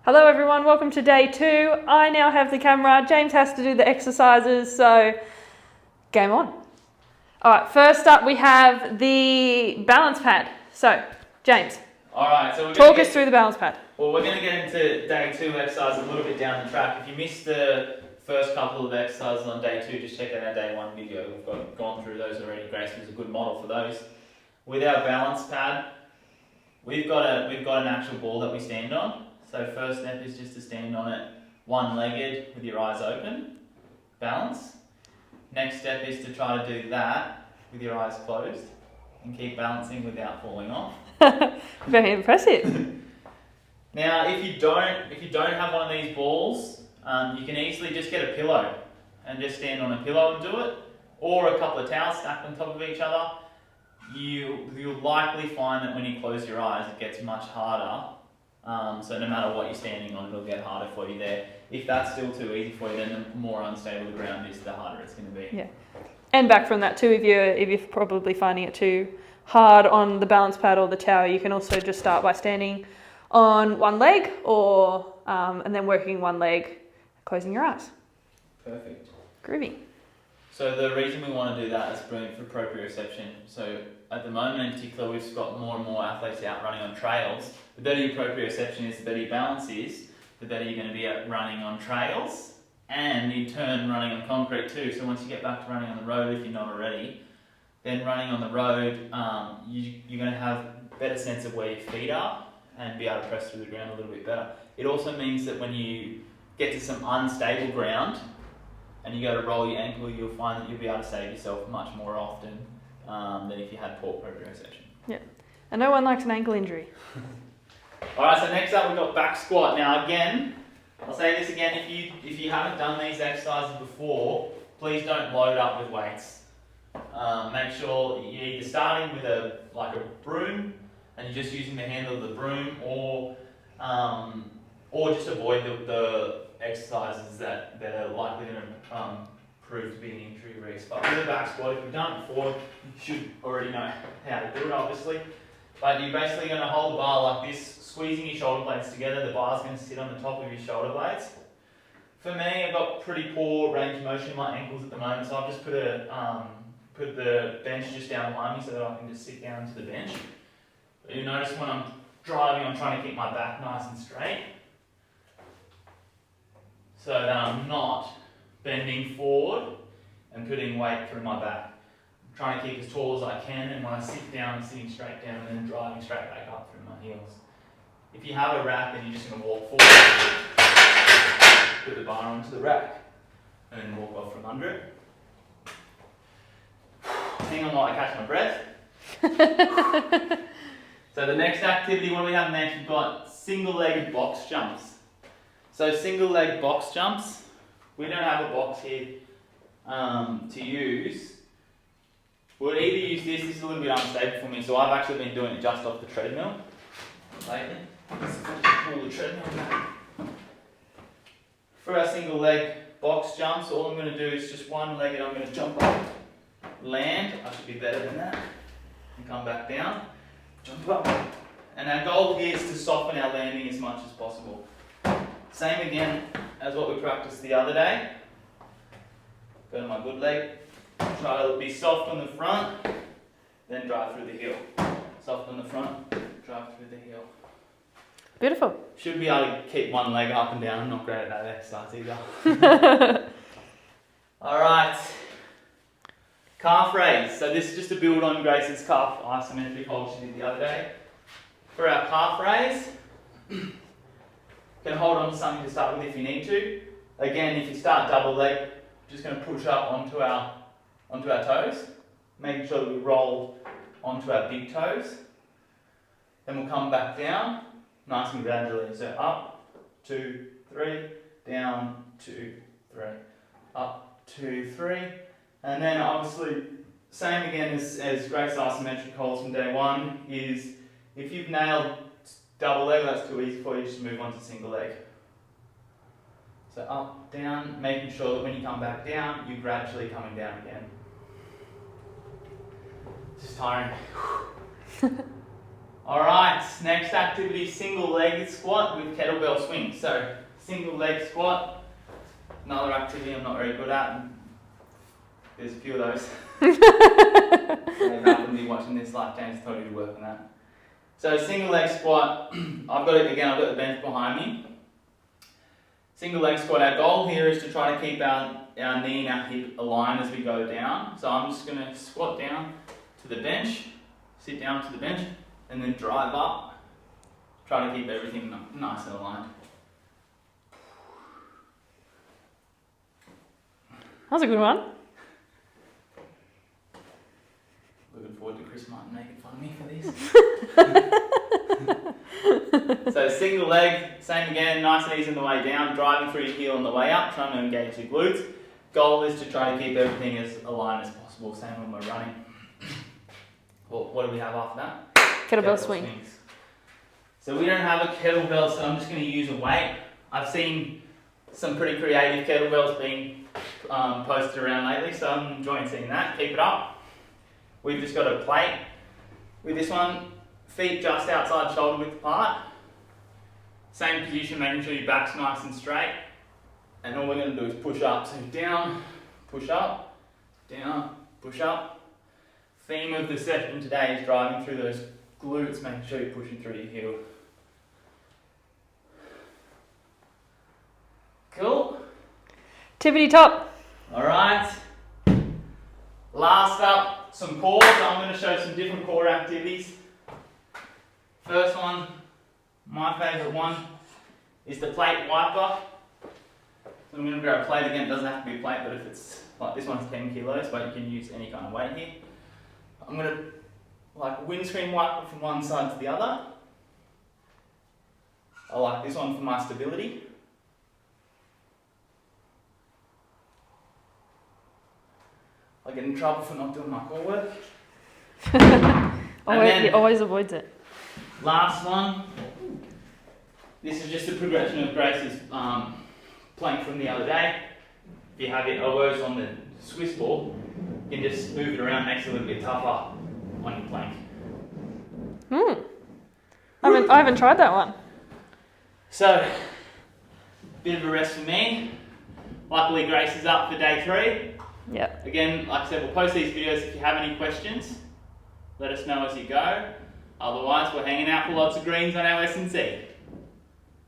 Hello everyone, welcome to day 2. I now have the camera, James has to do the exercises, so game on. Alright, first up we have the balance pad. So, James, Alright, so talk us through the balance pad. Well, we're going to get into day 2 exercise a little bit down the track. If you missed the first couple of exercises on day 2, just check out our day 1 video. We've gone through those already. Grace is a good model for those. With our balance pad, we've got an actual ball that we stand on. So first step is just to stand on it one-legged with your eyes open, balance. Next step is to try to do that with your eyes closed and keep balancing without falling off. Very impressive. Now, if you don't have one of these balls, you can easily just get a pillow and just stand on a pillow and do it, or a couple of towels stacked on top of each other. You'll likely find that when you close your eyes, it gets much harder. So no matter what you're standing on, it'll get harder for you there. If that's still too easy for you, then the more unstable the ground is, the harder it's going to be. Yeah, and back from that too, if you're probably finding it too hard on the balance pad or the tower, you can also just start by standing on one leg, or and then working one leg, closing your eyes. Perfect. Groovy. So the reason we want to do that is brilliant for proprioception. So at the moment in particular, we've got more and more athletes out running on trails. The better your proprioception is, the better your balance is, the better you're going to be at running on trails, and in turn running on concrete too. So once you get back to running on the road, if you're not already, then running on the road, you're going to have a better sense of where your feet are and be able to press through the ground a little bit better. It also means that when you get to some unstable ground and you go to roll your ankle, you'll find that you'll be able to save yourself much more often than if you had poor proprioception. Yeah, and no one likes an ankle injury. Alright, so next up we've got back squat. Now again, I'll say this again, if you haven't done these exercises before, please don't load up with weights. Make sure you're either starting with a broom and you're just using the handle of the broom, or just avoid the exercises that are likely going to prove to be an injury risk. But with a back squat, if you've done it before, you should already know how to do it, obviously. But you're basically going to hold the bar like this, squeezing your shoulder blades together. The bar's going to sit on the top of your shoulder blades. For me, I've got pretty poor range of motion in my ankles at the moment, so I've just put the bench just down behind me so that I can just sit down to the bench. But you'll notice when I'm driving, I'm trying to keep my back nice and straight, so that I'm not bending forward and putting weight through my back. I'm trying to keep as tall as I can, and when I sit down, I'm sitting straight down and then driving straight back up through my heels. If you have a rack, then you're just going to walk forward, put the bar onto the rack, and then walk off from under it. Hang on while I catch my breath. So the next activity, what do we have next? We've got single-legged box jumps. So single-leg box jumps, we don't have a box here to use. We'll either use this is a little bit unstable for me, so I've actually been doing it just off the treadmill lately. Let's pull the treadmill back. For our single-leg box jumps, all I'm going to do is just one-legged, I'm going to jump up, land, I should be better than that, and come back down, jump up. And our goal here is to soften our landing as much as possible. Same again as what we practiced the other day. Go to my good leg, try to be soft on the front, then drive through the heel. Soft on the front, drive through the heel. Beautiful. Should be able to keep one leg up and down. I'm not great at that exercise either. Alright. Calf raise. So this is just to build on Grace's calf isometric hold she did the other day. For our calf raise, you can hold on to something to start with if you need to. Again, if you start double leg, just going to push up onto our toes, making sure that we roll onto our big toes. Then we'll come back down, nice and gradually. So up, 2, 3, down, 2, 3, up, 2, 3. And then obviously, same again as Grace's isometric holds from day 1, is if you've nailed double leg, that's too easy for you, just move on to single leg. So up, down, making sure that when you come back down, you're gradually coming down again. Just tiring. Alright, next activity, single leg squat with kettlebell swing. So, single leg squat, another activity I'm not very good at. There's a few of those. Maybe I wouldn't be watching this like James told you to work on that. So single leg squat, I've got the bench behind me. Single leg squat, our goal here is to try to keep our knee and our hip aligned as we go down. So I'm just going to squat down to the bench, sit down to the bench, and then drive up. Try to keep everything nice and aligned. That was a good one. Looking forward to Chris Martin making fun of me for this. So single leg, same again, nice and easy on the way down, driving through your heel on the way up, trying to engage your glutes. Goal is to try to keep everything as aligned as possible, same when we're running. Well, what do we have after that? Kettlebell swing. Swings. So we don't have a kettlebell, so I'm just going to use a weight. I've seen some pretty creative kettlebells being posted around lately, so I'm enjoying seeing that. Keep it up. We've just got a plate. With this one, feet just outside shoulder width apart. Same position, making sure your back's nice and straight. And all we're going to do is push up. So down, push up, down, push up. Theme of the session today is driving through those glutes, making sure you're pushing through your heel. Cool. Tippity top. Alright. Last up, some core. So I'm going to show some different core activities. First one, my favourite one, is the plate wiper. So I'm going to grab a plate again. It doesn't have to be a plate, but if it's like this one's 10 kilos, but you can use any kind of weight here. I'm going to like windscreen wiper from one side to the other. I like this one for my stability. I get in trouble for not doing my core work. He always avoids it. Last one. This is just a progression of Grace's plank from the other day. If you have your elbows on the Swiss ball, you can just move it around, makes it a little bit tougher on your plank. I haven't tried that one. So, bit of a rest for me. Luckily Grace is up for day 3. Yep. Again, like I said, we'll post these videos if you have any questions. Let us know as you go. Otherwise, we're hanging out for lots of greens on our S and C.